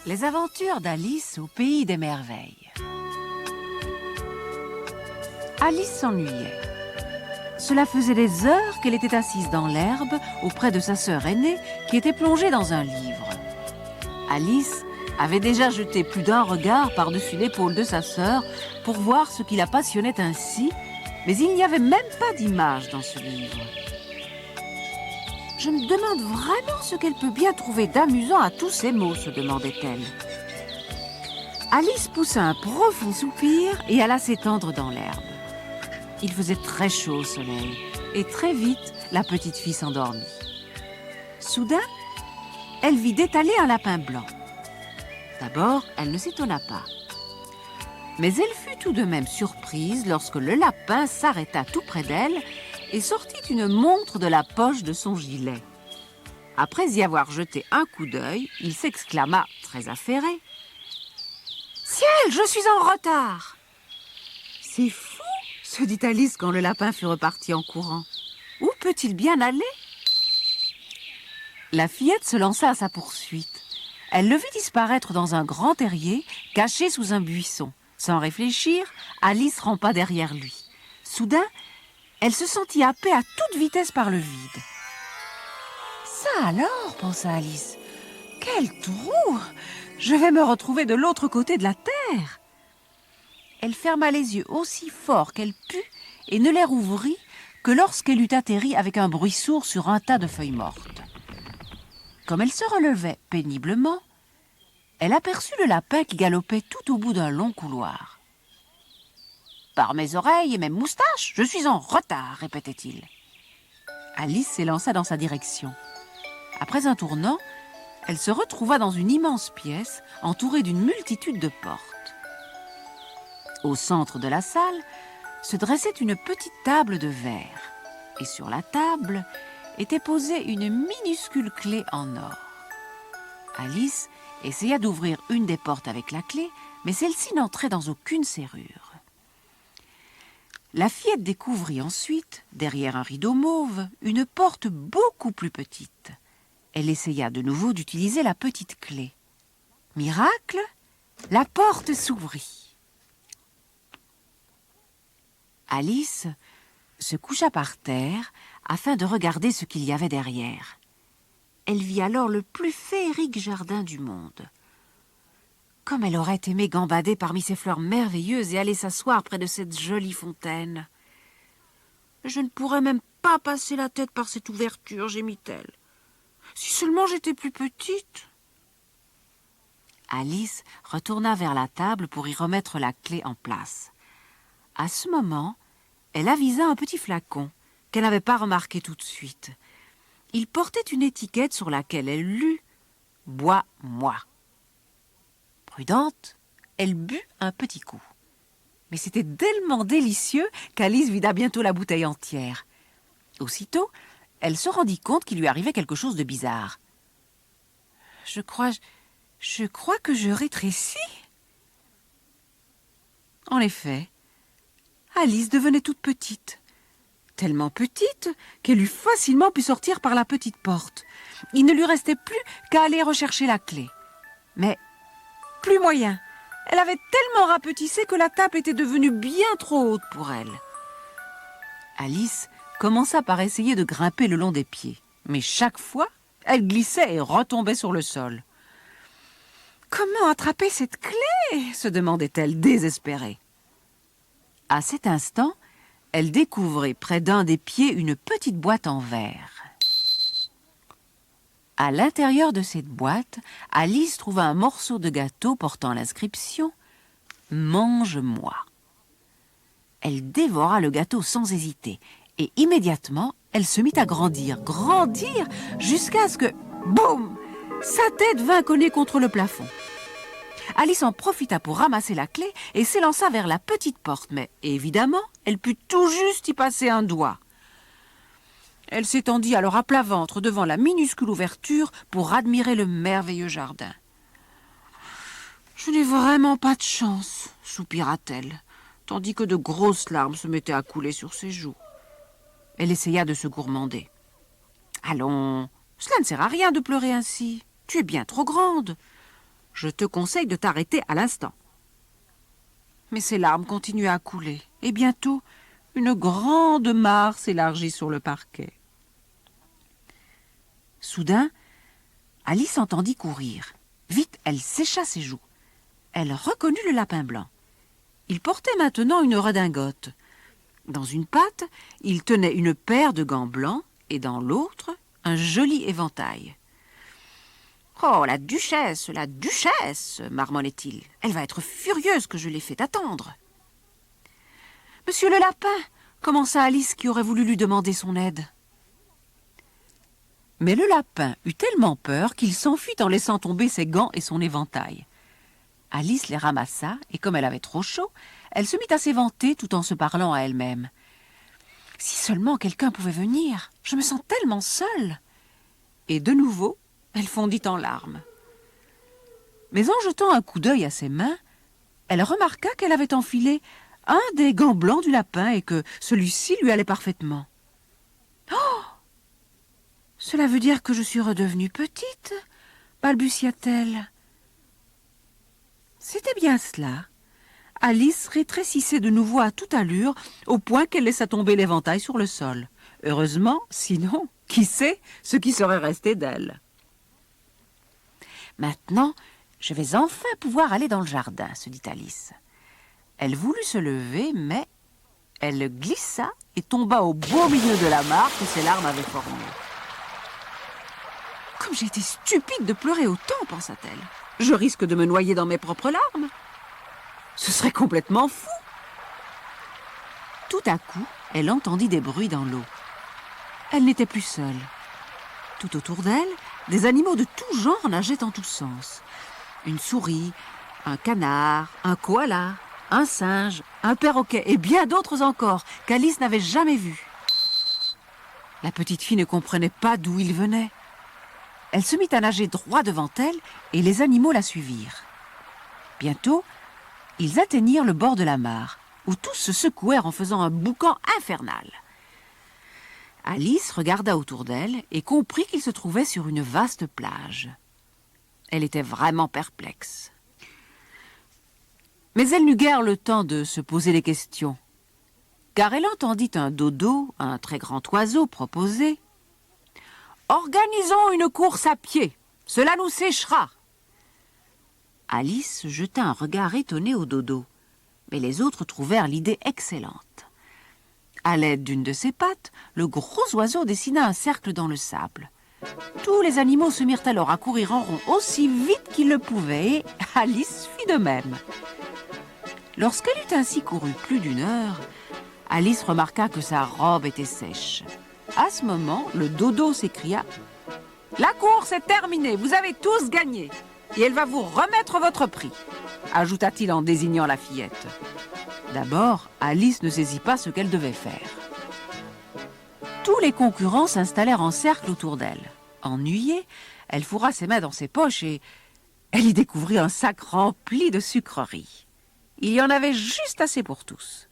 Les aventures d'Alice au pays des merveilles. Alice s'ennuyait. Cela faisait des heures qu'elle était assise dans l'herbe auprès de sa sœur aînée qui était plongée dans un livre. Alice avait déjà jeté plus d'un regard par-dessus l'épaule de sa sœur pour voir ce qui la passionnait ainsi, mais il n'y avait même pas d'image dans ce livre. Je me demande vraiment ce qu'elle peut bien trouver d'amusant à tous ces mots, se demandait-elle. Alice poussa un profond soupir et alla s'étendre dans l'herbe. Il faisait très chaud au soleil et très vite, la petite fille s'endormit. Soudain, elle vit détaler un lapin blanc. D'abord, elle ne s'étonna pas. Mais elle fut tout de même surprise lorsque le lapin s'arrêta tout près d'elle et sortit une montre de la poche de son gilet. Après y avoir jeté un coup d'œil, il s'exclama, très affairé. « Ciel, je suis en retard !»« C'est fou !» se dit Alice quand le lapin fut reparti en courant. « Où peut-il bien aller ?» La fillette se lança à sa poursuite. Elle le vit disparaître dans un grand terrier, caché sous un buisson. Sans réfléchir, Alice rampa derrière lui. Soudain, elle se sentit happée à toute vitesse par le vide. « Ça alors, pensa Alice, quel trou! Je vais me retrouver de l'autre côté de la terre. » Elle ferma les yeux aussi fort qu'elle put et ne les rouvrit que lorsqu'elle eut atterri avec un bruit sourd sur un tas de feuilles mortes. Comme elle se relevait péniblement, elle aperçut le lapin qui galopait tout au bout d'un long couloir. « Par mes oreilles et mes moustaches, je suis en retard, » répétait-il. Alice s'élança dans sa direction. Après un tournant, elle se retrouva dans une immense pièce entourée d'une multitude de portes. Au centre de la salle se dressait une petite table de verre. Et sur la table était posée une minuscule clé en or. Alice essaya d'ouvrir une des portes avec la clé, mais celle-ci n'entrait dans aucune serrure. La fillette découvrit ensuite, derrière un rideau mauve, une porte beaucoup plus petite. Elle essaya de nouveau d'utiliser la petite clé. Miracle, la porte s'ouvrit. Alice se coucha par terre afin de regarder ce qu'il y avait derrière. Elle vit alors le plus féerique jardin du monde. Comme elle aurait aimé gambader parmi ces fleurs merveilleuses et aller s'asseoir près de cette jolie fontaine. « Je ne pourrais même pas passer la tête par cette ouverture, » gémit-elle. « Si seulement j'étais plus petite !» Alice retourna vers la table pour y remettre la clé en place. À ce moment, elle avisa un petit flacon qu'elle n'avait pas remarqué tout de suite. Il portait une étiquette sur laquelle elle lut « Bois-moi ». Prudente, elle but un petit coup. Mais c'était tellement délicieux qu'Alice vida bientôt la bouteille entière. Aussitôt, elle se rendit compte qu'il lui arrivait quelque chose de bizarre. « Je crois que je rétrécis. » En effet, Alice devenait toute petite. Tellement petite qu'elle eût facilement pu sortir par la petite porte. Il ne lui restait plus qu'à aller rechercher la clé. Mais plus moyen. Elle avait tellement rapetissé que la table était devenue bien trop haute pour elle. Alice commença par essayer de grimper le long des pieds. Mais chaque fois, elle glissait et retombait sur le sol. « Comment attraper cette clé ?» se demandait-elle désespérée. À cet instant, elle découvrit près d'un des pieds une petite boîte en verre. À l'intérieur de cette boîte, Alice trouva un morceau de gâteau portant l'inscription « Mange-moi ». Elle dévora le gâteau sans hésiter et immédiatement, elle se mit à grandir, jusqu'à ce que, boum, sa tête vint cogner contre le plafond. Alice en profita pour ramasser la clé et s'élança vers la petite porte, mais évidemment, elle put tout juste y passer un doigt. Elle s'étendit alors à plat ventre devant la minuscule ouverture pour admirer le merveilleux jardin. « Je n'ai vraiment pas de chance, » soupira-t-elle, tandis que de grosses larmes se mettaient à couler sur ses joues. Elle essaya de se gourmander. « Allons, cela ne sert à rien de pleurer ainsi. Tu es bien trop grande. Je te conseille de t'arrêter à l'instant. » Mais ses larmes continuaient à couler, et bientôt, une grande mare s'élargit sur le parquet. Soudain, Alice entendit courir. Vite, elle sécha ses joues. Elle reconnut le lapin blanc. Il portait maintenant une redingote. Dans une patte, il tenait une paire de gants blancs et dans l'autre, un joli éventail. « Oh, la duchesse, marmonnait-il. Elle va être furieuse que je l'ai fait attendre. »« Monsieur le lapin !» commença Alice qui aurait voulu lui demander son aide. Mais le lapin eut tellement peur qu'il s'enfuit en laissant tomber ses gants et son éventail. Alice les ramassa et comme elle avait trop chaud, elle se mit à s'éventer tout en se parlant à elle-même. « Si seulement quelqu'un pouvait venir, je me sens tellement seule !» Et de nouveau, elle fondit en larmes. Mais en jetant un coup d'œil à ses mains, elle remarqua qu'elle avait enfilé un des gants blancs du lapin et que celui-ci lui allait parfaitement. « Oh ! Cela veut dire que je suis redevenue petite ?» balbutia-t-elle. C'était bien cela. Alice rétrécissait de nouveau à toute allure, au point qu'elle laissa tomber l'éventail sur le sol. Heureusement, sinon, qui sait ce qui serait resté d'elle. « Maintenant, je vais enfin pouvoir aller dans le jardin, » se dit Alice. Elle voulut se lever, mais elle glissa et tomba au beau milieu de la mare que ses larmes avaient formée. « Comme j'ai été stupide de pleurer autant, pensa-t-elle. Je risque de me noyer dans mes propres larmes. Ce serait complètement fou. » Tout à coup, elle entendit des bruits dans l'eau. Elle n'était plus seule. Tout autour d'elle, des animaux de tout genre nageaient en tous sens. Une souris, un canard, un koala, un singe, un perroquet et bien d'autres encore qu'Alice n'avait jamais vus. La petite fille ne comprenait pas d'où ils venaient. Elle se mit à nager droit devant elle et les animaux la suivirent. Bientôt, ils atteignirent le bord de la mare, où tous se secouèrent en faisant un boucan infernal. Alice regarda autour d'elle et comprit qu'ils se trouvaient sur une vaste plage. Elle était vraiment perplexe. Mais elle n'eut guère le temps de se poser des questions, car elle entendit un dodo, un très grand oiseau, proposer « Organisons une course à pied, cela nous séchera !» Alice jeta un regard étonné au dodo, mais les autres trouvèrent l'idée excellente. À l'aide d'une de ses pattes, le gros oiseau dessina un cercle dans le sable. Tous les animaux se mirent alors à courir en rond aussi vite qu'ils le pouvaient et Alice fit de même. Lorsqu'elle eut ainsi couru plus d'1 heure, Alice remarqua que sa robe était sèche. À ce moment, le dodo s'écria « La course est terminée, vous avez tous gagné et elle va vous remettre votre prix », ajouta-t-il en désignant la fillette. D'abord, Alice ne saisit pas ce qu'elle devait faire. Tous les concurrents s'installèrent en cercle autour d'elle. Ennuyée, elle fourra ses mains dans ses poches et elle y découvrit un sac rempli de sucreries. Il y en avait juste assez pour tous.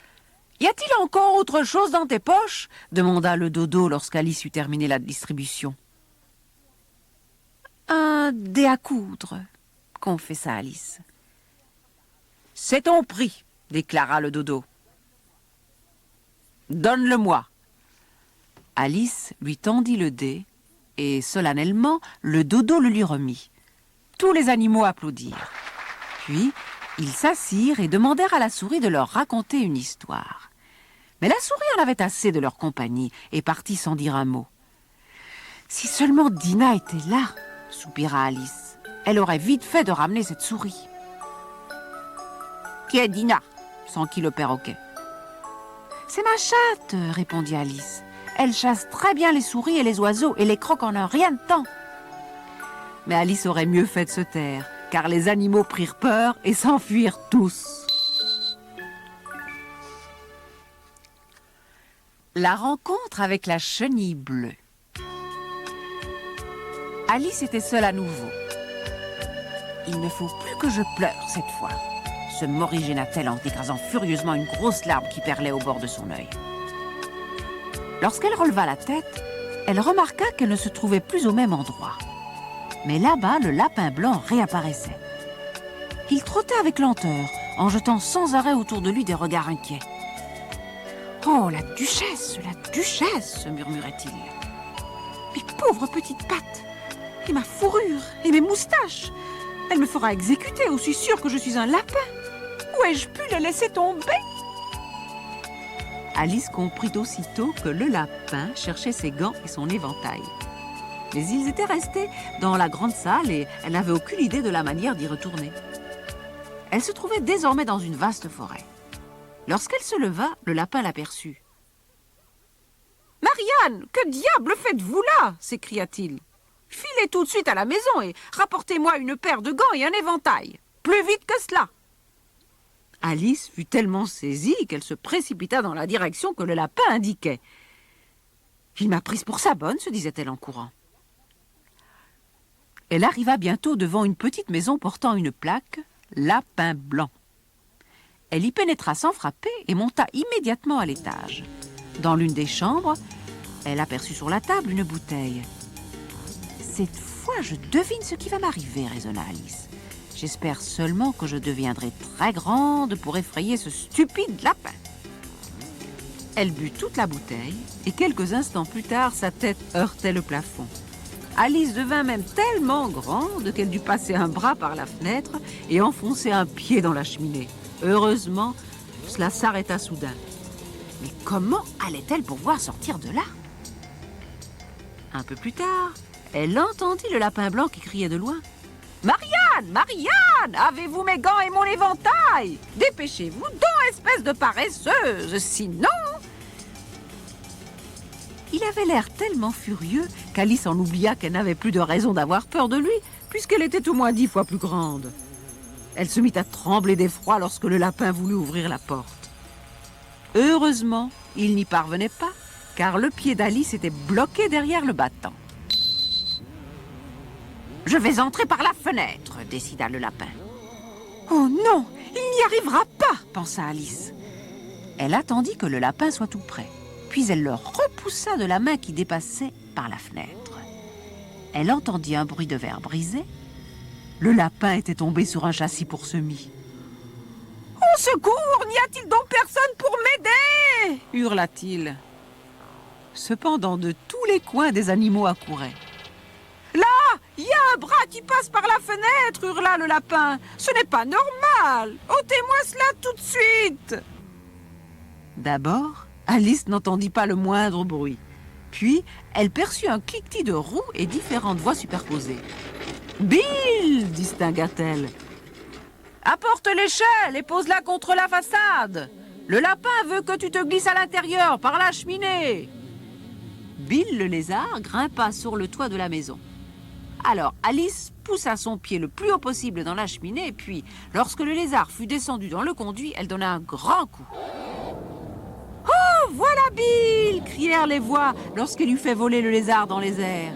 « Y a-t-il encore autre chose dans tes poches ?» demanda le dodo lorsqu'Alice eut terminé la distribution. « Un dé à coudre » confessa Alice. « C'est ton prix » déclara le dodo. « Donne-le-moi » Alice lui tendit le dé et solennellement, le dodo le lui remit. Tous les animaux applaudirent. Puis, ils s'assirent et demandèrent à la souris de leur raconter une histoire. Mais la souris en avait assez de leur compagnie et partit sans dire un mot. « Si seulement Dinah était là !» soupira Alice. « Elle aurait vite fait de ramener cette souris. »« Qui est Dinah ?» s'enquit le perroquet. « C'est ma chatte !» répondit Alice. « Elle chasse très bien les souris et les oiseaux et les croque en un rien de temps. » Mais Alice aurait mieux fait de se taire, car les animaux prirent peur et s'enfuirent tous. La rencontre avec la chenille bleue. Alice était seule à nouveau. « Il ne faut plus que je pleure cette fois », se morigéna-t-elle en écrasant furieusement une grosse larme qui perlait au bord de son œil. Lorsqu'elle releva la tête, elle remarqua qu'elle ne se trouvait plus au même endroit. Mais là-bas, le lapin blanc réapparaissait. Il trottait avec lenteur, en jetant sans arrêt autour de lui des regards inquiets. « Oh, la duchesse, murmurait-il. « Mes pauvres petites pattes, et ma fourrure, et mes moustaches. Elle me fera exécuter, aussi sûr que je suis un lapin. Où ai-je pu les laisser tomber ?» Alice comprit aussitôt que le lapin cherchait ses gants et son éventail. Mais ils étaient restés dans la grande salle et elle n'avait aucune idée de la manière d'y retourner. Elle se trouvait désormais dans une vaste forêt. Lorsqu'elle se leva, le lapin l'aperçut. « Marianne, que diable faites-vous là ?» s'écria-t-il. « Filez tout de suite à la maison et rapportez-moi une paire de gants et un éventail. Plus vite que cela !» Alice fut tellement saisie qu'elle se précipita dans la direction que le lapin indiquait. « Il m'a prise pour sa bonne », se disait-elle en courant. Elle arriva bientôt devant une petite maison portant une plaque « Lapin blanc ». Elle y pénétra sans frapper et monta immédiatement à l'étage. Dans l'une des chambres, elle aperçut sur la table une bouteille. « Cette fois, je devine ce qui va m'arriver, » raisonna Alice. « J'espère seulement que je deviendrai très grande pour effrayer ce stupide lapin. » Elle but toute la bouteille et quelques instants plus tard, sa tête heurtait le plafond. Alice devint même tellement grande qu'elle dut passer un bras par la fenêtre et enfoncer un pied dans la cheminée. Heureusement, cela s'arrêta soudain. Mais comment allait-elle pouvoir sortir de là? Un peu plus tard, elle entendit le lapin blanc qui criait de loin. « Marianne, Marianne, avez-vous mes gants et mon éventail? Dépêchez-vous donc, espèce de paresseuse, sinon... » Il avait l'air tellement furieux qu'Alice en oublia qu'elle n'avait plus de raison d'avoir peur de lui, puisqu'elle était au moins 10 fois plus grande. Elle se mit à trembler d'effroi lorsque le lapin voulut ouvrir la porte. Heureusement, il n'y parvenait pas, car le pied d'Alice était bloqué derrière le battant. « Je vais entrer par la fenêtre, » décida le lapin. « Oh non, il n'y arrivera pas, » pensa Alice. Elle attendit que le lapin soit tout près, puis elle le repoussa de la main qui dépassait par la fenêtre. Elle entendit un bruit de verre brisé. Le lapin était tombé sur un châssis pour semis. « Au secours, n'y a-t-il donc personne pour m'aider ?» hurla-t-il. Cependant, de tous les coins, des animaux accouraient. « Là, il y a un bras qui passe par la fenêtre !» hurla le lapin. « Ce n'est pas normal! Ôtez-moi cela tout de suite !» D'abord, Alice n'entendit pas le moindre bruit. Puis, elle perçut un cliquetis de roues et différentes voix superposées. « Bill !» distingua-t-elle. « Apporte l'échelle et pose-la contre la façade. Le lapin veut que tu te glisses à l'intérieur par la cheminée. » Bill le lézard grimpa sur le toit de la maison. Alors Alice poussa son pied le plus haut possible dans la cheminée, puis, lorsque le lézard fut descendu dans le conduit, elle donna un grand coup. « Oh, voilà Bill !» crièrent les voix lorsqu'elle eut fait voler le lézard dans les airs.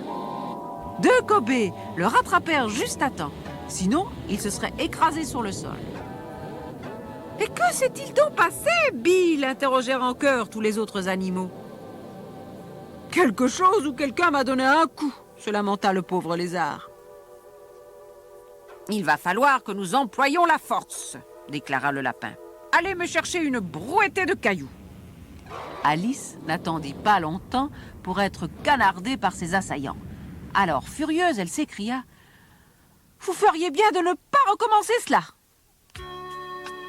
Deux gobés le rattrapèrent juste à temps, sinon il se serait écrasé sur le sol. « Et que s'est-il donc passé, Bill ?» interrogèrent en chœur tous les autres animaux. « Quelque chose ou quelqu'un m'a donné un coup !» se lamenta le pauvre lézard. « Il va falloir que nous employions la force !» déclara le lapin. « Allez me chercher une brouettée de cailloux !» Alice n'attendit pas longtemps pour être canardée par ses assaillants. Alors, furieuse, elle s'écria « Vous feriez bien de ne pas recommencer cela !»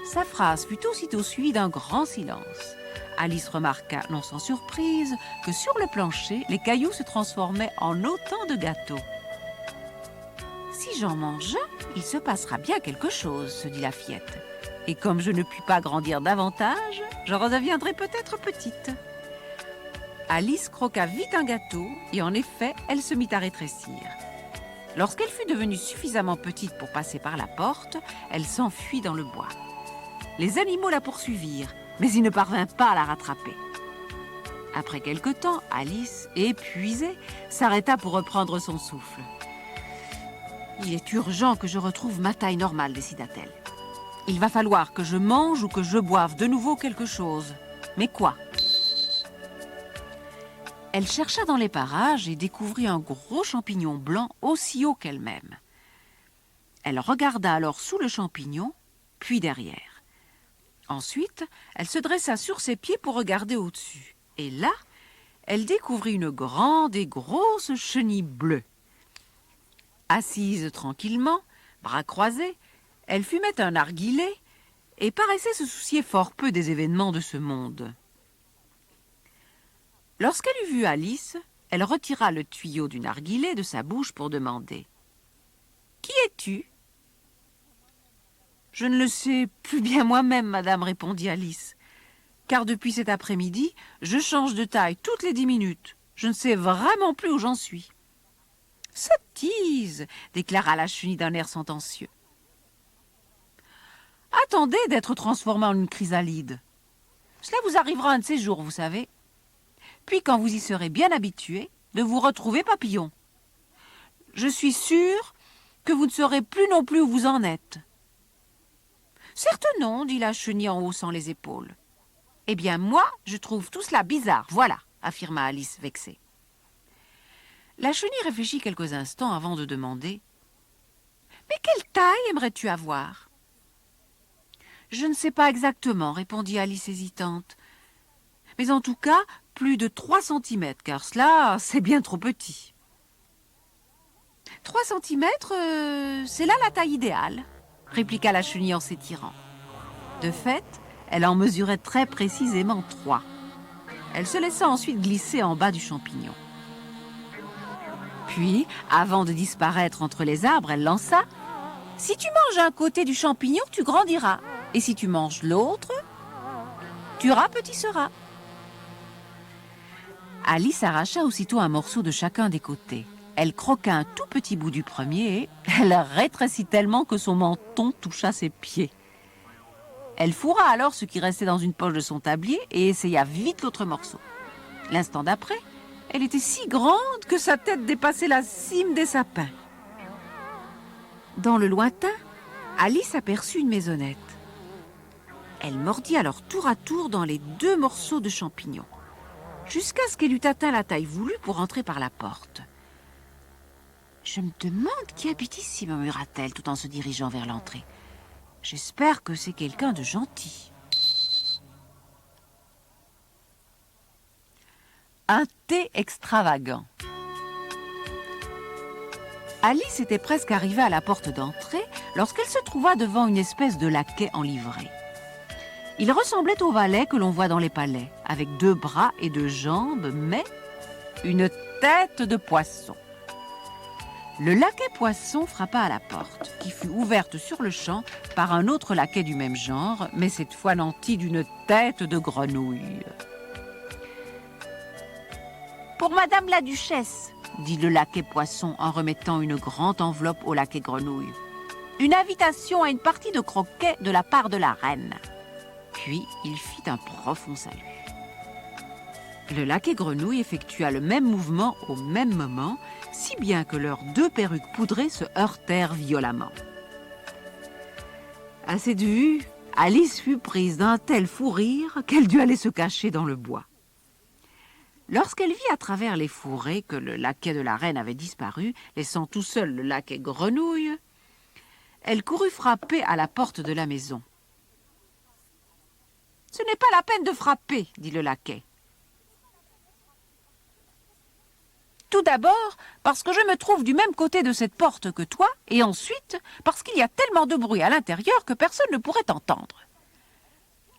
Sa phrase fut aussitôt suivie d'un grand silence. Alice remarqua, non sans surprise, que sur le plancher, les cailloux se transformaient en autant de gâteaux. « Si j'en mange un, il se passera bien quelque chose, » se dit la fillette. « Et comme je ne puis pas grandir davantage, je redeviendrai peut-être petite. » Alice croqua vite un gâteau et en effet, elle se mit à rétrécir. Lorsqu'elle fut devenue suffisamment petite pour passer par la porte, elle s'enfuit dans le bois. Les animaux la poursuivirent, mais ils ne parvinrent pas à la rattraper. Après quelque temps, Alice, épuisée, s'arrêta pour reprendre son souffle. « Il est urgent que je retrouve ma taille normale, » décida-t-elle. « Il va falloir que je mange ou que je boive de nouveau quelque chose. Mais quoi ?» Elle chercha dans les parages et découvrit un gros champignon blanc aussi haut qu'elle-même. Elle regarda alors sous le champignon, puis derrière. Ensuite, elle se dressa sur ses pieds pour regarder au-dessus. Et là, elle découvrit une grande et grosse chenille bleue. Assise tranquillement, bras croisés, elle fumait un narguilé et paraissait se soucier fort peu des événements de ce monde. Lorsqu'elle eut vu Alice, elle retira le tuyau du narguilé de sa bouche pour demander « Qui es-tu » ? « Je ne le sais plus bien moi-même, madame, répondit Alice. Car depuis cet après-midi, je change de taille toutes les 10 minutes. Je ne sais vraiment plus où j'en suis. Sottise, déclara la chenille d'un air sentencieux. Attendez d'être transformée en une chrysalide. Cela vous arrivera un de ces jours, vous savez. Puis quand vous y serez bien habitué, de vous retrouver papillon. Je suis sûre que vous ne saurez plus non plus où vous en êtes. Certes non, dit la chenille en haussant les épaules. Eh bien moi, je trouve tout cela bizarre, voilà, affirma Alice vexée. La chenille réfléchit quelques instants avant de demander « Mais quelle taille aimerais-tu avoir ?»« Je ne sais pas exactement, répondit Alice hésitante. Mais en tout cas, plus de 3 centimètres, car cela, c'est bien trop petit. 3 centimètres, c'est là la taille idéale, répliqua la chenille en s'étirant. De fait, elle en mesurait très précisément 3. Elle se laissa ensuite glisser en bas du champignon. Puis, avant de disparaître entre les arbres, elle lança « Si tu manges un côté du champignon, tu grandiras. Et si tu manges l'autre, tu rapetisseras. » Alice arracha aussitôt un morceau de chacun des côtés. Elle croqua un tout petit bout du premier et elle rétrécit tellement que son menton toucha ses pieds. Elle fourra alors ce qui restait dans une poche de son tablier et essaya vite l'autre morceau. L'instant d'après, elle était si grande que sa tête dépassait la cime des sapins. Dans le lointain, Alice aperçut une maisonnette. Elle mordit alors tour à tour dans les 2 morceaux de champignons, jusqu'à ce qu'elle eût atteint la taille voulue pour entrer par la porte. « Je me demande qui habite ici, » murmura-t-elle tout en se dirigeant vers l'entrée. « J'espère que c'est quelqu'un de gentil. » Un thé extravagant. Alice était presque arrivée à la porte d'entrée lorsqu'elle se trouva devant une espèce de laquais en livrée. Il ressemblait au valet que l'on voit dans les palais, avec 2 bras et 2 jambes, mais une tête de poisson. Le laquais poisson frappa à la porte, qui fut ouverte sur le champ par un autre laquais du même genre, mais cette fois nanti d'une tête de grenouille. « Pour Madame la Duchesse, » dit le laquais poisson en remettant une grande enveloppe au laquais grenouille. « Une invitation à une partie de croquet de la part de la reine. » Puis il fit un profond salut. Le laquais grenouille effectua le même mouvement au même moment, si bien que leurs 2 perruques poudrées se heurtèrent violemment. À cette vue, Alice fut prise d'un tel fou rire qu'elle dut aller se cacher dans le bois. Lorsqu'elle vit à travers les fourrés que le laquais de la reine avait disparu, laissant tout seul le laquais grenouille, elle courut frapper à la porte de la maison. « Ce n'est pas la peine de frapper, » dit le laquais. « Tout d'abord, parce que je me trouve du même côté de cette porte que toi, et ensuite, parce qu'il y a tellement de bruit à l'intérieur que personne ne pourrait t'entendre. »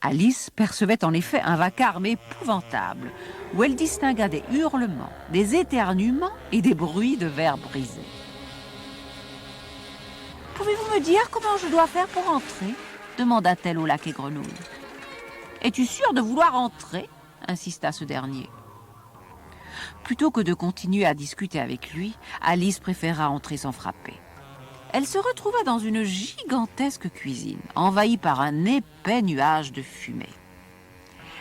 Alice percevait en effet un vacarme épouvantable, où elle distingua des hurlements, des éternuements et des bruits de verres brisés. « Pouvez-vous me dire comment je dois faire pour entrer ?» demanda-t-elle au laquais grenouille. « Es-tu sûr de vouloir entrer ?» insista ce dernier. Plutôt que de continuer à discuter avec lui, Alice préféra entrer sans frapper. Elle se retrouva dans une gigantesque cuisine, envahie par un épais nuage de fumée.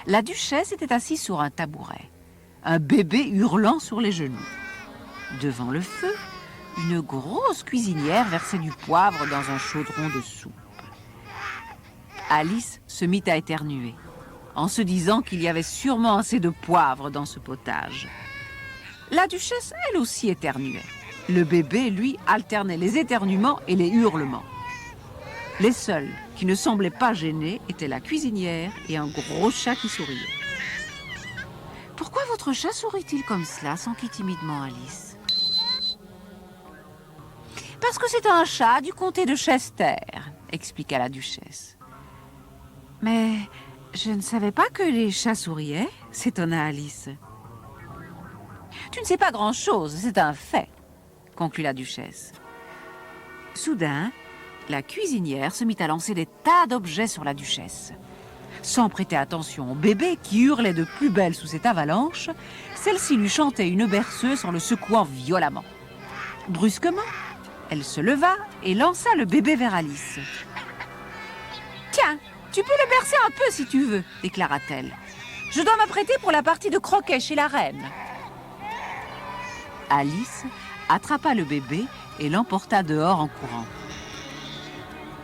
La duchesse était assise sur un tabouret, un bébé hurlant sur les genoux. Devant le feu, une grosse cuisinière versait du poivre dans un chaudron de soupe. Alice se mit à éternuer, en se disant qu'il y avait sûrement assez de poivre dans ce potage. La duchesse, elle aussi, éternuait. Le bébé, lui, alternait les éternuements et les hurlements. Les seuls qui ne semblaient pas gênés étaient la cuisinière et un gros chat qui souriait. « Pourquoi votre chat sourit-il comme cela ?» s'enquit timidement Alice. « Parce que c'est un chat du comté de Chester », expliqua la duchesse. « Mais je ne savais pas que les chats souriaient », s'étonna Alice. « Tu ne sais pas grand-chose, c'est un fait », conclut la duchesse. Soudain, la cuisinière se mit à lancer des tas d'objets sur la duchesse. Sans prêter attention au bébé qui hurlait de plus belle sous cette avalanche, celle-ci lui chantait une berceuse en le secouant violemment. Brusquement, elle se leva et lança le bébé vers Alice. « Tiens, tu peux le bercer un peu si tu veux, déclara-t-elle. Je dois m'apprêter pour la partie de croquet chez la reine. » Alice attrapa le bébé et l'emporta dehors en courant.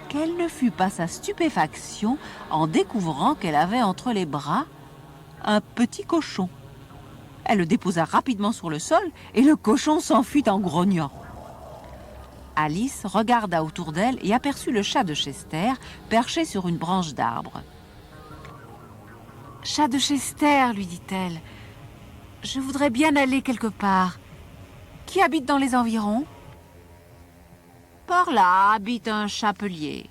Quelle ne fut pas sa stupéfaction en découvrant qu'elle avait entre les bras un petit cochon. Elle le déposa rapidement sur le sol et le cochon s'enfuit en grognant. Alice regarda autour d'elle et aperçut le chat de Chester perché sur une branche d'arbre. « Chat de Chester, lui dit-elle, je voudrais bien aller quelque part. Qui habite dans les environs ? » « Par là habite un chapelier, »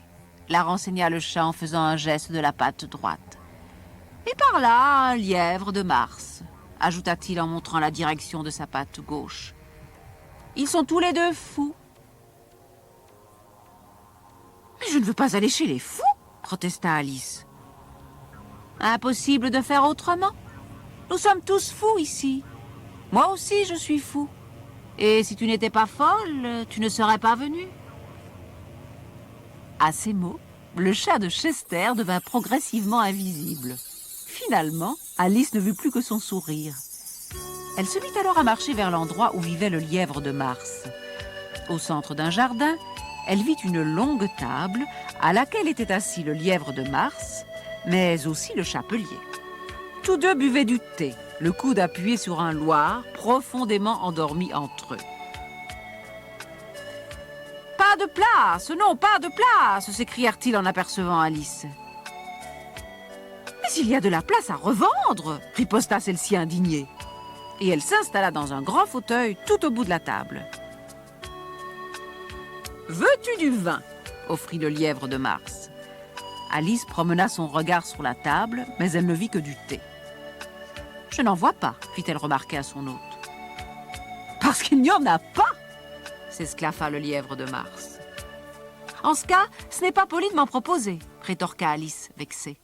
la renseigna le chat en faisant un geste de la patte droite. « Et par là un lièvre de Mars, » ajouta-t-il en montrant la direction de sa patte gauche. « Ils sont tous les deux fous. »« Mais je ne veux pas aller chez les fous, » protesta Alice. « Impossible de faire autrement. Nous sommes tous fous ici. Moi aussi je suis fou. Et si tu n'étais pas folle, tu ne serais pas venue. » À ces mots, le chat de Chester devint progressivement invisible. Finalement, Alice ne vit plus que son sourire. Elle se mit alors à marcher vers l'endroit où vivait le lièvre de Mars. Au centre d'un jardin, elle vit une longue table à laquelle était assis le lièvre de Mars, mais aussi le chapelier. Tous deux buvaient du thé, le coude appuyé sur un loir, profondément endormis entre eux. « Pas de place, non, pas de place !» s'écrièrent-ils en apercevant Alice. « Mais il y a de la place à revendre !» riposta celle-ci indignée. Et elle s'installa dans un grand fauteuil tout au bout de la table. « Veux-tu du vin ?» offrit le lièvre de Mars. Alice promena son regard sur la table, mais elle ne vit que du thé. « Je n'en vois pas, » fit-elle remarquer à son hôte. « Parce qu'il n'y en a pas !» s'esclaffa le lièvre de Mars. « En ce cas, ce n'est pas poli de m'en proposer, » rétorqua Alice, vexée.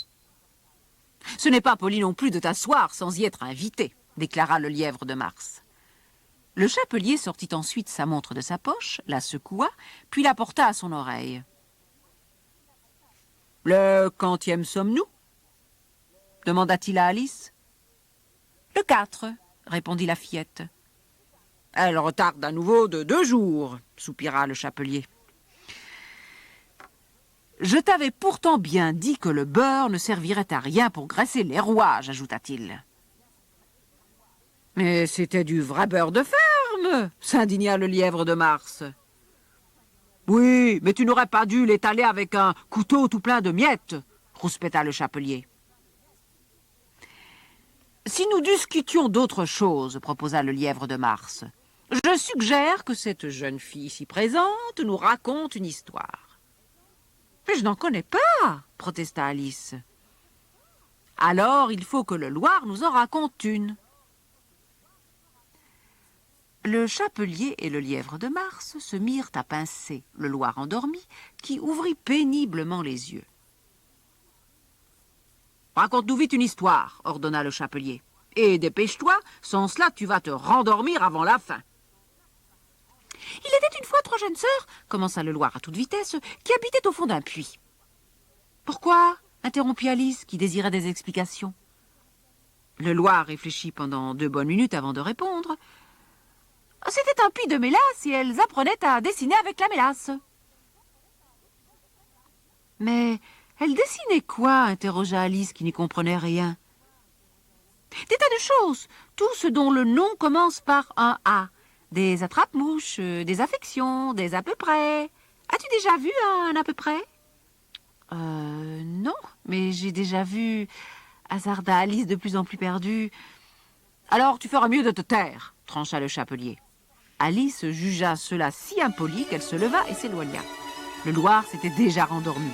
« Ce n'est pas poli non plus de t'asseoir sans y être invité, » déclara le lièvre de Mars. Le chapelier sortit ensuite sa montre de sa poche, la secoua, puis la porta à son oreille. « Le quantième sommes-nous » demanda-t-il à Alice. « Le 4, » répondit la fillette. « Elle retarde à nouveau de 2 jours, » soupira le chapelier. « Je t'avais pourtant bien dit que le beurre ne servirait à rien pour graisser les rouages, » ajouta-t-il. « Mais c'était du vrai beurre de ferme, » s'indigna le lièvre de Mars. « Oui, mais tu n'aurais pas dû l'étaler avec un couteau tout plein de miettes, » rouspéta le chapelier. « Si nous discutions d'autre chose, » proposa le lièvre de Mars, « je suggère que cette jeune fille ici présente nous raconte une histoire. »« Mais je n'en connais pas, » protesta Alice. « Alors il faut que le Loir nous en raconte une. » Le chapelier et le lièvre de Mars se mirent à pincer le Loir endormi, qui ouvrit péniblement les yeux. « Raconte-nous vite une histoire, » ordonna le chapelier. « Et dépêche-toi, sans cela tu vas te rendormir avant la fin. » « Il était une fois 3 jeunes sœurs, » commença le Loir à toute vitesse, « qui habitaient au fond d'un puits. »« Pourquoi ?» interrompit Alice, qui désirait des explications. Le Loir réfléchit pendant 2 bonnes minutes avant de répondre. « C'était un puits de mélasse et elles apprenaient à dessiner avec la mélasse. »« Mais elles dessinaient quoi ?» interrogea Alice, qui n'y comprenait rien. Des tas de choses, tout ce dont le nom commence par un A. Des attrape-mouches, des affections, des à peu près. As-tu déjà vu un à peu près? Non, mais j'ai déjà vu... hasarda Alice de plus en plus perdue. Alors tu feras mieux de te taire, trancha le chapelier. Alice jugea cela si impoli qu'elle se leva et s'éloigna. Le Loir s'était déjà rendormi,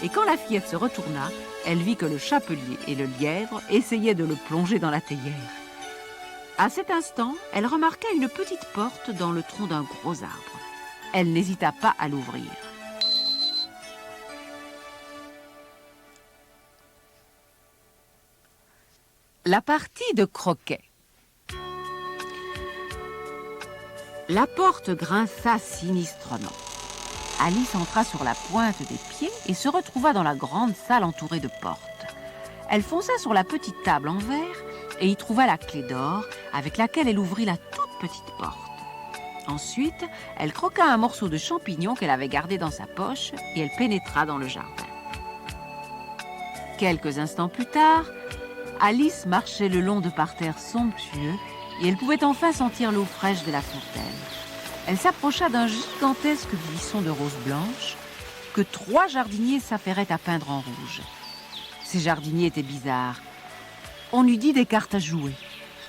et quand la fillette se retourna, elle vit que le chapelier et le lièvre essayaient de le plonger dans la théière. À cet instant, elle remarqua une petite porte dans le tronc d'un gros arbre. Elle n'hésita pas à l'ouvrir. La partie de croquet. La porte grinça sinistrement. Alice entra sur la pointe des pieds et se retrouva dans la grande salle entourée de portes. Elle fonça sur la petite table en verre et y trouva la clé d'or avec laquelle elle ouvrit la toute petite porte. Ensuite, elle croqua un morceau de champignon qu'elle avait gardé dans sa poche et elle pénétra dans le jardin. Quelques instants plus tard, Alice marchait le long de parterres somptueux et elle pouvait enfin sentir l'eau fraîche de la fontaine. Elle s'approcha d'un gigantesque buisson de roses blanches que 3 jardiniers s'affairaient à peindre en rouge. Ces jardiniers étaient bizarres. On eût dit des cartes à jouer.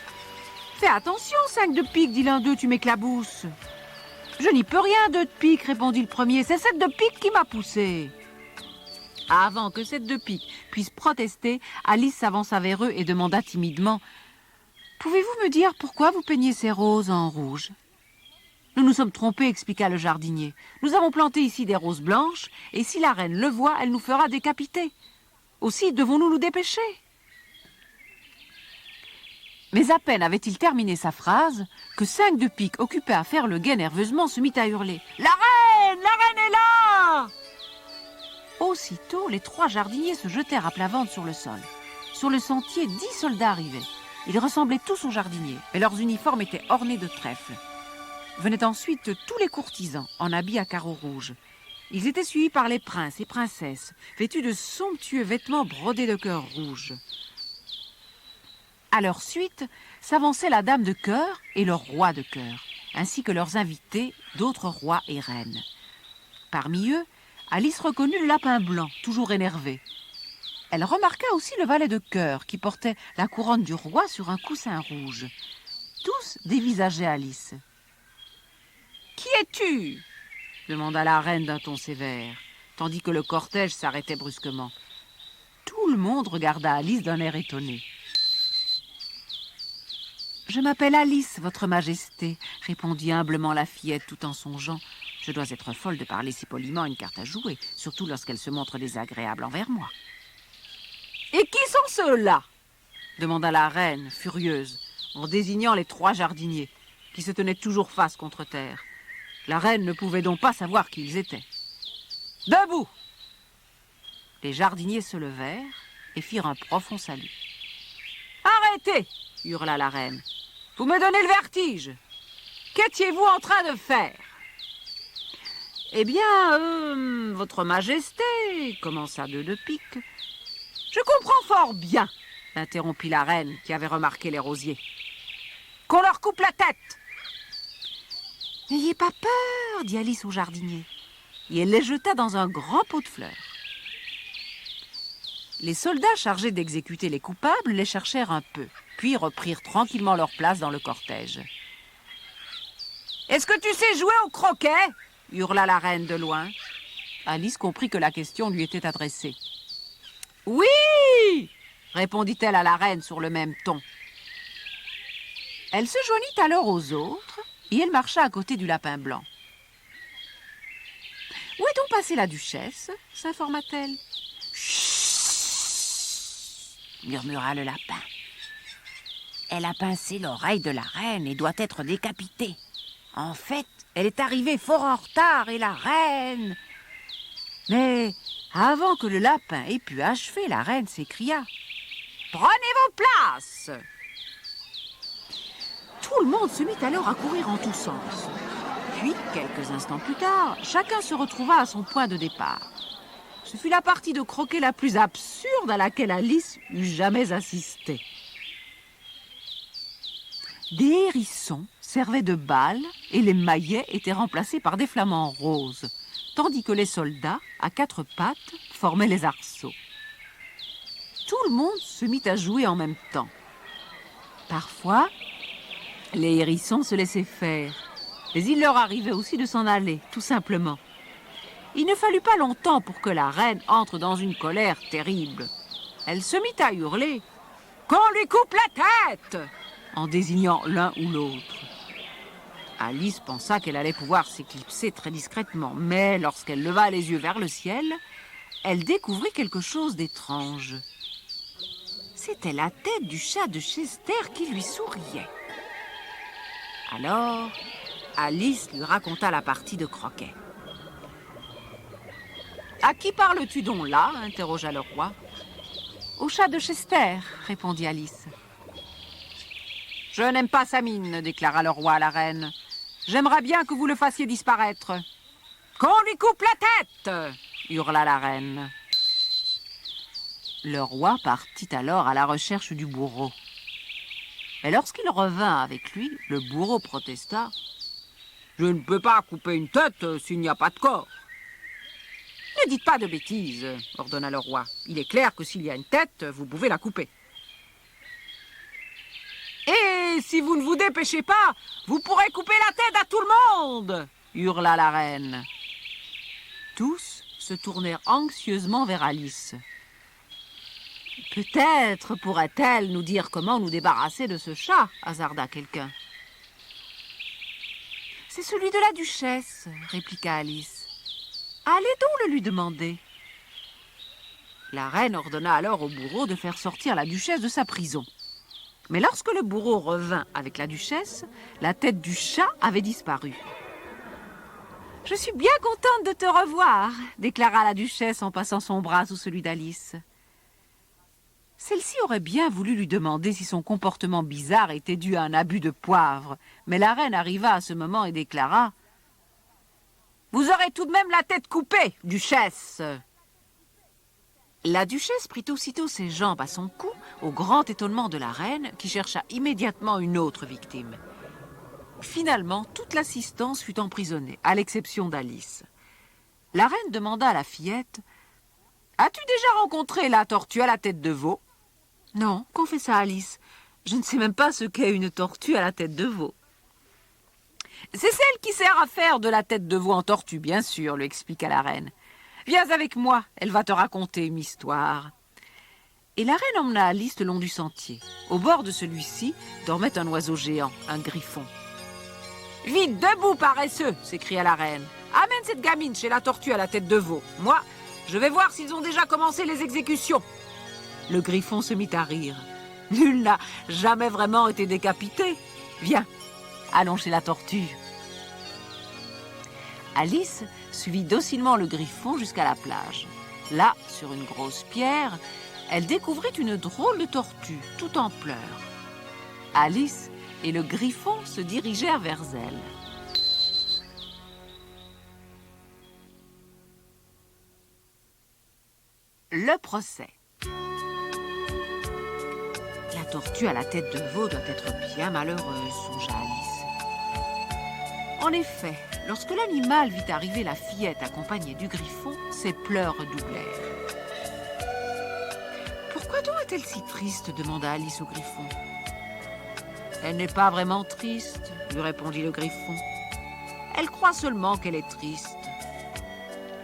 « Fais attention, 5 de pique, dit l'un d'eux, tu m'éclabousses. »« Je n'y peux rien, 2 de pique, répondit le premier, c'est 7 de pique qui m'a poussé. » Avant que 7 de pique puisse protester, Alice s'avança vers eux et demanda timidement « Pouvez-vous me dire pourquoi vous peignez ces roses en rouge ?»« Nous nous sommes trompés, expliqua le jardinier. Nous avons planté ici des roses blanches, et si la reine le voit, elle nous fera décapiter. Aussi devons-nous nous dépêcher. » Mais à peine avait-il terminé sa phrase que 5 de pique, occupé à faire le guet nerveusement, se mit à hurler « La reine est là !» Aussitôt, les 3 jardiniers se jetèrent à plat ventre sur le sol. Sur le sentier, 10 soldats arrivaient. Ils ressemblaient tous aux jardiniers, mais leurs uniformes étaient ornés de trèfles. Venaient ensuite tous les courtisans, en habits à carreaux rouges. Ils étaient suivis par les princes et princesses, vêtus de somptueux vêtements brodés de cœurs rouges. À leur suite, s'avançait la dame de cœur et le roi de cœur, ainsi que leurs invités, d'autres rois et reines. Parmi eux, Alice reconnut le lapin blanc, toujours énervé. Elle remarqua aussi le valet de cœur qui portait la couronne du roi sur un coussin rouge. Tous dévisageaient Alice. « Qui es-tu » demanda la reine d'un ton sévère, tandis que le cortège s'arrêtait brusquement. Tout le monde regarda Alice d'un air étonné. « Je m'appelle Alice, votre majesté, » répondit humblement la fillette tout en songeant. « Je dois être folle de parler si poliment à une carte à jouer, surtout lorsqu'elle se montre désagréable envers moi. »« Et qui sont ceux-là » demanda la reine, furieuse, en désignant les 3 jardiniers, qui se tenaient toujours face contre terre. La reine ne pouvait donc pas savoir qui ils étaient. « Debout !» Les jardiniers se levèrent et firent un profond salut. « Arrêtez !» hurla la reine. « Vous me donnez le vertige. Qu'étiez-vous en train de faire ?»« Eh bien, votre majesté, » commença 2 de pique. « Je comprends fort bien, » interrompit la reine qui avait remarqué les rosiers. « Qu'on leur coupe la tête !»« N'ayez pas peur, » dit Alice au jardinier. Et elle les jeta dans un grand pot de fleurs. Les soldats chargés d'exécuter les coupables les cherchèrent un peu, puis reprirent tranquillement leur place dans le cortège. « Est-ce que tu sais jouer au croquet ?» hurla la reine de loin. Alice comprit que la question lui était adressée. « Oui !» répondit-elle à la reine sur le même ton. Elle se joignit alors aux autres et elle marcha à côté du lapin blanc. « Où est donc passée la duchesse ?» s'informa-t-elle. « Chut !» murmura le lapin. « Elle a pincé l'oreille de la reine et doit être décapitée. En fait, elle est arrivée fort en retard et la reine... » Mais avant que le lapin ait pu achever, la reine s'écria « Prenez vos places !» Tout le monde se mit alors à courir en tous sens. Puis, quelques instants plus tard, chacun se retrouva à son point de départ. Ce fut la partie de croquet la plus absurde à laquelle Alice eût jamais assisté. Des hérissons servaient de balles et les maillets étaient remplacés par des flamants roses, tandis que les soldats, à quatre pattes, formaient les arceaux. Tout le monde se mit à jouer en même temps. Parfois, les hérissons se laissaient faire, mais il leur arrivait aussi de s'en aller, tout simplement. Il ne fallut pas longtemps pour que la reine entre dans une colère terrible. Elle se mit à hurler « Qu'on lui coupe la tête !» en désignant l'un ou l'autre. Alice pensa qu'elle allait pouvoir s'éclipser très discrètement, mais lorsqu'elle leva les yeux vers le ciel, elle découvrit quelque chose d'étrange. C'était la tête du chat de Chester qui lui souriait. Alors, Alice lui raconta la partie de croquet. « À qui parles-tu donc là ?» interrogea le roi. « Au chat de Chester » répondit Alice. « Je n'aime pas sa mine » déclara le roi à la reine. « J'aimerais bien que vous le fassiez disparaître. »« Qu'on lui coupe la tête !» hurla la reine. Le roi partit alors à la recherche du bourreau. Mais lorsqu'il revint avec lui, le bourreau protesta. « Je ne peux pas couper une tête s'il n'y a pas de corps. » « Ne dites pas de bêtises, » ordonna le roi. « Il est clair que s'il y a une tête, vous pouvez la couper. »« Et si vous ne vous dépêchez pas, vous pourrez couper la tête à tout le monde !» hurla la reine. Tous se tournèrent anxieusement vers Alice. « Peut-être pourrait-elle nous dire comment nous débarrasser de ce chat ?» hasarda quelqu'un. « C'est celui de la duchesse, » répliqua Alice. Allez donc le lui demander. La reine ordonna alors au bourreau de faire sortir la duchesse de sa prison. Mais lorsque le bourreau revint avec la duchesse, la tête du chat avait disparu. « Je suis bien contente de te revoir, » déclara la duchesse en passant son bras sous celui d'Alice. Celle-ci aurait bien voulu lui demander si son comportement bizarre était dû à un abus de poivre, mais la reine arriva à ce moment et déclara « Vous aurez tout de même la tête coupée, duchesse !» La duchesse prit aussitôt ses jambes à son cou, au grand étonnement de la reine, qui chercha immédiatement une autre victime. Finalement, toute l'assistance fut emprisonnée, à l'exception d'Alice. La reine demanda à la fillette « As-tu déjà rencontré la tortue à la tête de veau ?»« Non, confessa Alice. Je ne sais même pas ce qu'est une tortue à la tête de veau. » « C'est celle qui sert à faire de la tête de veau en tortue, bien sûr, » lui expliqua la reine. « Viens avec moi, elle va te raconter une histoire. » Et la reine emmena Alice le long du sentier. Au bord de celui-ci dormait un oiseau géant, un griffon. « Vite, debout, paresseux !» s'écria la reine. « Amène cette gamine chez la tortue à la tête de veau. Moi, je vais voir s'ils ont déjà commencé les exécutions. » Le griffon se mit à rire. « Nul n'a jamais vraiment été décapité. Viens. Allons chez la tortue. » Alice suivit docilement le griffon jusqu'à la plage. Là, sur une grosse pierre, elle découvrit une drôle de tortue, tout en pleurs. Alice et le griffon se dirigèrent vers elle. Le procès. La tortue à la tête de veau doit être bien malheureuse, songea Alice. En effet, lorsque l'animal vit arriver la fillette accompagnée du griffon, ses pleurs redoublèrent. « Pourquoi donc est-elle si triste ?» demanda Alice au griffon. « Elle n'est pas vraiment triste, » lui répondit le griffon. « Elle croit seulement qu'elle est triste. »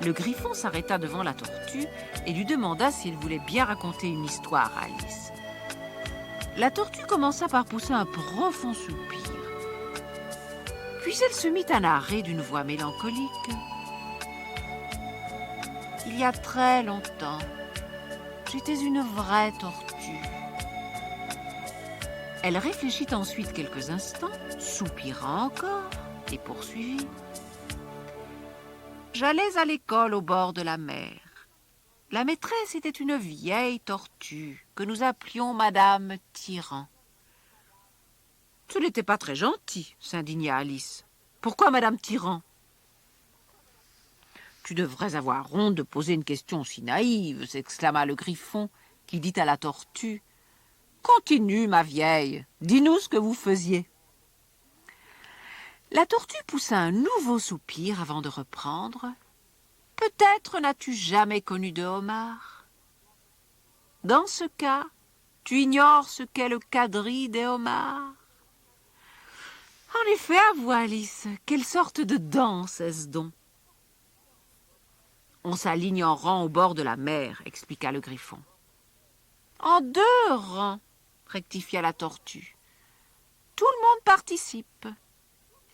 Le griffon s'arrêta devant la tortue et lui demanda si elle voulait bien raconter une histoire à Alice. La tortue commença par pousser un profond soupir. Puis elle se mit à narrer d'une voix mélancolique. « Il y a très longtemps, j'étais une vraie tortue. » Elle réfléchit ensuite quelques instants, soupira encore et poursuivit. « J'allais à l'école au bord de la mer. La maîtresse était une vieille tortue que nous appelions Madame Tyran. » « Ce n'était pas très gentil, » s'indigna Alice. « Pourquoi Madame Tyran ?»« Tu devrais avoir honte de poser une question si naïve, » s'exclama le griffon, qui dit à la tortue. « Continue, ma vieille, dis-nous ce que vous faisiez. La tortue poussa un nouveau soupir avant de reprendre. « Peut-être n'as-tu jamais connu de homard. Dans ce cas, tu ignores ce qu'est le quadrille des homards. » En effet, avoue Alice, quelle sorte de danse est-ce donc? On s'aligne en rang au bord de la mer, expliqua le griffon. En 2 rangs, rectifia la tortue. Tout le monde participe.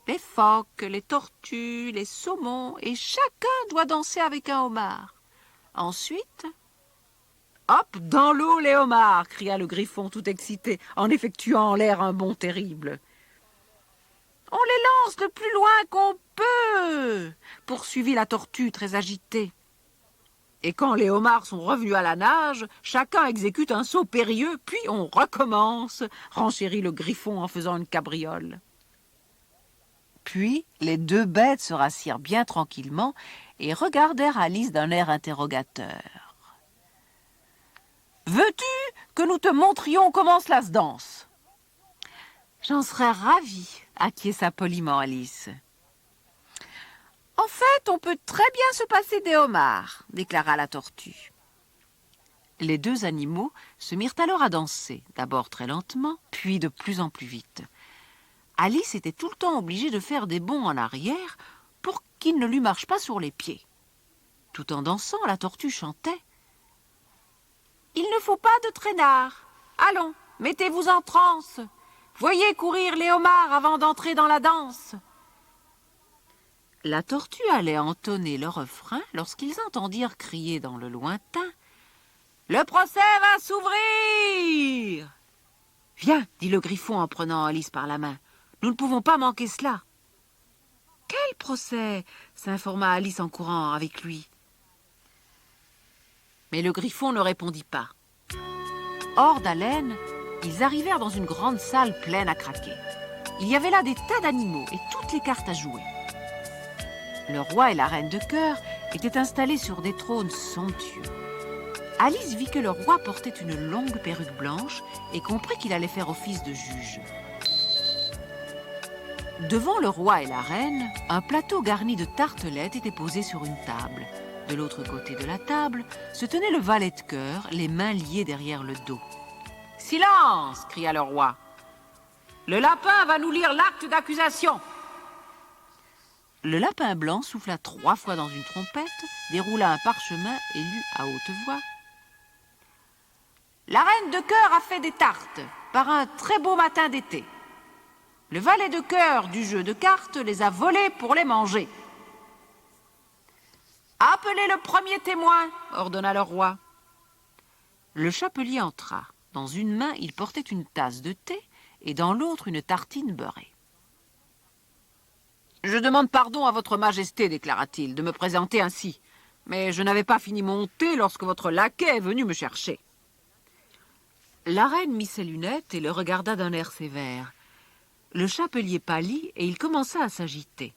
Les phoques, les tortues, les saumons, et chacun doit danser avec un homard. Ensuite, hop, dans l'eau les homards, cria le griffon tout excité, en effectuant en l'air un bond terrible. On les lance le plus loin qu'on peut, poursuivit la tortue très agitée. Et quand les homards sont revenus à la nage, chacun exécute un saut périlleux, puis on recommence, renchérit le griffon en faisant une cabriole. Puis les 2 bêtes se rassirent bien tranquillement et regardèrent Alice d'un air interrogateur. « Veux-tu que nous te montrions comment cela se danse ?» « J'en serais ravie, » acquiesça poliment Alice. « En fait, on peut très bien se passer des homards, » déclara la tortue. Les 2 animaux se mirent alors à danser, d'abord très lentement, puis de plus en plus vite. Alice était tout le temps obligée de faire des bonds en arrière pour qu'il ne lui marche pas sur les pieds. Tout en dansant, la tortue chantait. « Il ne faut pas de traînard. Allons, mettez-vous en transe. Voyez courir les homards avant d'entrer dans la danse. » La tortue allait entonner le refrain lorsqu'ils entendirent crier dans le lointain « Le procès va s'ouvrir !»« Viens, dit le griffon en prenant Alice par la main. Nous ne pouvons pas manquer cela. »« Quel procès ?» s'informa Alice en courant avec lui. Mais le griffon ne répondit pas. Hors d'haleine, ils arrivèrent dans une grande salle pleine à craquer. Il y avait là des tas d'animaux et toutes les cartes à jouer. Le roi et la reine de cœur étaient installés sur des trônes somptueux. Alice vit que le roi portait une longue perruque blanche et comprit qu'il allait faire office de juge. Devant le roi et la reine, un plateau garni de tartelettes était posé sur une table. De l'autre côté de la table se tenait le valet de cœur, les mains liées derrière le dos. « Silence !» cria le roi. « Le lapin va nous lire l'acte d'accusation. » Le lapin blanc souffla 3 fois dans une trompette, déroula un parchemin et lut à haute voix. « La reine de cœur a fait des tartes par un très beau matin d'été. Le valet de cœur du jeu de cartes les a volées pour les manger. »« Appelez le premier témoin !» ordonna le roi. Le chapelier entra. Dans une main, il portait une tasse de thé et dans l'autre une tartine beurrée. « Je demande pardon à votre majesté, déclara-t-il, de me présenter ainsi. Mais je n'avais pas fini mon thé lorsque votre laquais est venu me chercher. » La reine mit ses lunettes et le regarda d'un air sévère. Le chapelier pâlit et il commença à s'agiter.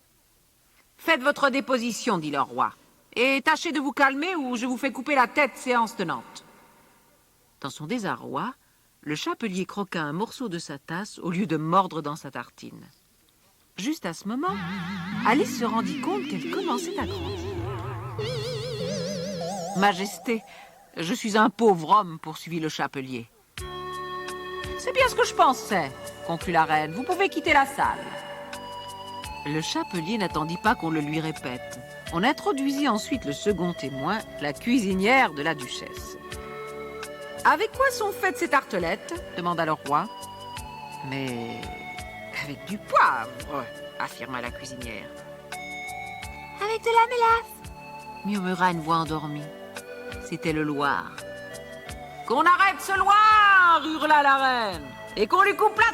« Faites votre déposition, dit le roi, et tâchez de vous calmer ou je vous fais couper la tête séance tenante. » Dans son désarroi, le chapelier croqua un morceau de sa tasse au lieu de mordre dans sa tartine. Juste à ce moment, Alice se rendit compte qu'elle commençait à grandir. « Majesté, je suis un pauvre homme, poursuivit le chapelier. »« C'est bien ce que je pensais, conclut la reine. Vous pouvez quitter la salle. » Le chapelier n'attendit pas qu'on le lui répète. On introduisit ensuite le second témoin, la cuisinière de la duchesse. « Avec quoi sont faites ces tartelettes ?» demanda le roi. « Mais avec du poivre, » affirma la cuisinière. « Avec de la mélasse ?» murmura une voix endormie. C'était le Loir. « Qu'on arrête ce Loir !» hurla la reine. « Et qu'on lui coupe la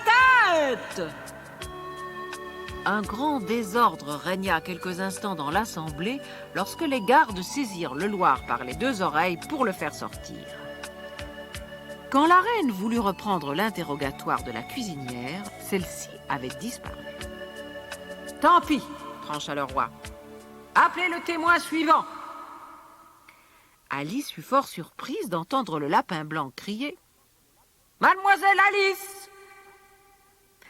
tête !» Un grand désordre régna quelques instants dans l'assemblée lorsque les gardes saisirent le Loir par les 2 oreilles pour le faire sortir. Quand la reine voulut reprendre l'interrogatoire de la cuisinière, celle-ci avait disparu. « Tant pis, trancha le roi. Appelez le témoin suivant. » Alice fut fort surprise d'entendre le lapin blanc crier « Mademoiselle Alice !»«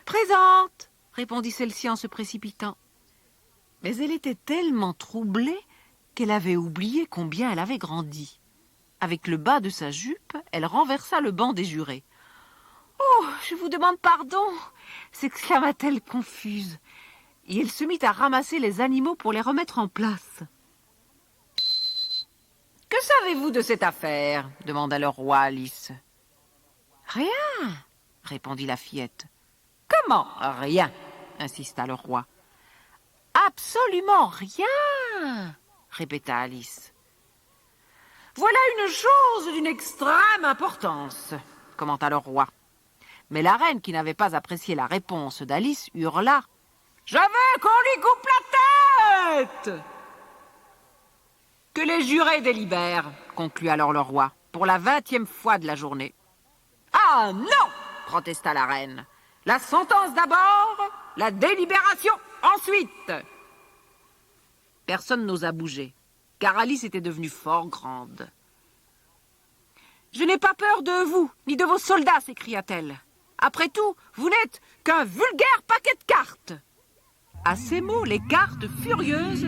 Présente !» répondit celle-ci en se précipitant. Mais elle était tellement troublée qu'elle avait oublié combien elle avait grandi. Avec le bas de sa jupe, elle renversa le banc des jurés. « Oh, je vous demande pardon !» s'exclama-t-elle confuse. Et elle se mit à ramasser les animaux pour les remettre en place. « Que savez-vous de cette affaire ?» demanda le roi à Alice. « Rien, » répondit la fillette. « Comment rien ?» insista le roi. « Absolument rien !» répéta Alice. « Voilà une chose d'une extrême importance !» commenta le roi. Mais la reine, qui n'avait pas apprécié la réponse d'Alice, hurla. « Je veux qu'on lui coupe la tête !» « Que les jurés délibèrent, » conclut alors le roi, pour la 20e fois de la journée. « Ah non !» protesta la reine. « La sentence d'abord, la délibération ensuite !» Personne n'osa bouger, car Alice était devenue fort grande. « Je n'ai pas peur de vous, ni de vos soldats !» s'écria-t-elle. « Après tout, vous n'êtes qu'un vulgaire paquet de cartes !» À ces mots, les cartes, furieuses,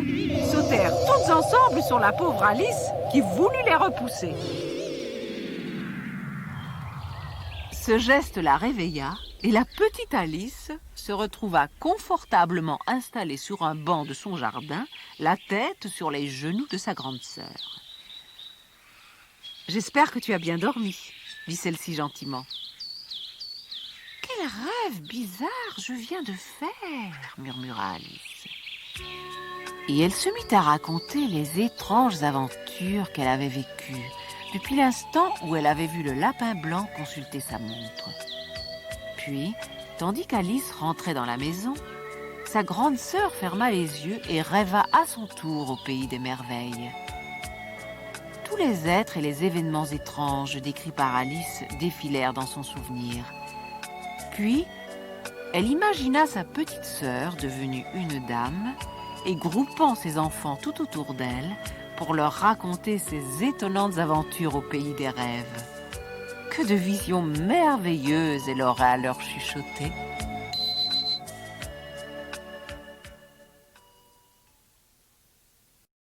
sautèrent toutes ensemble sur la pauvre Alice qui voulut les repousser. Ce geste la réveilla et la petite Alice se retrouva confortablement installée sur un banc de son jardin, la tête sur les genoux de sa grande sœur. « J'espère que tu as bien dormi, » dit celle-ci gentiment. « Quel rêve bizarre je viens de faire !» murmura Alice. Et elle se mit à raconter les étranges aventures qu'elle avait vécues depuis l'instant où elle avait vu le lapin blanc consulter sa montre. Puis, tandis qu'Alice rentrait dans la maison, sa grande sœur ferma les yeux et rêva à son tour au pays des merveilles. Tous les êtres et les événements étranges décrits par Alice défilèrent dans son souvenir. Puis, elle imagina sa petite sœur devenue une dame et groupant ses enfants tout autour d'elle pour leur raconter ses étonnantes aventures au pays des rêves. Que de visions merveilleuses elle aurait à leur chuchoter!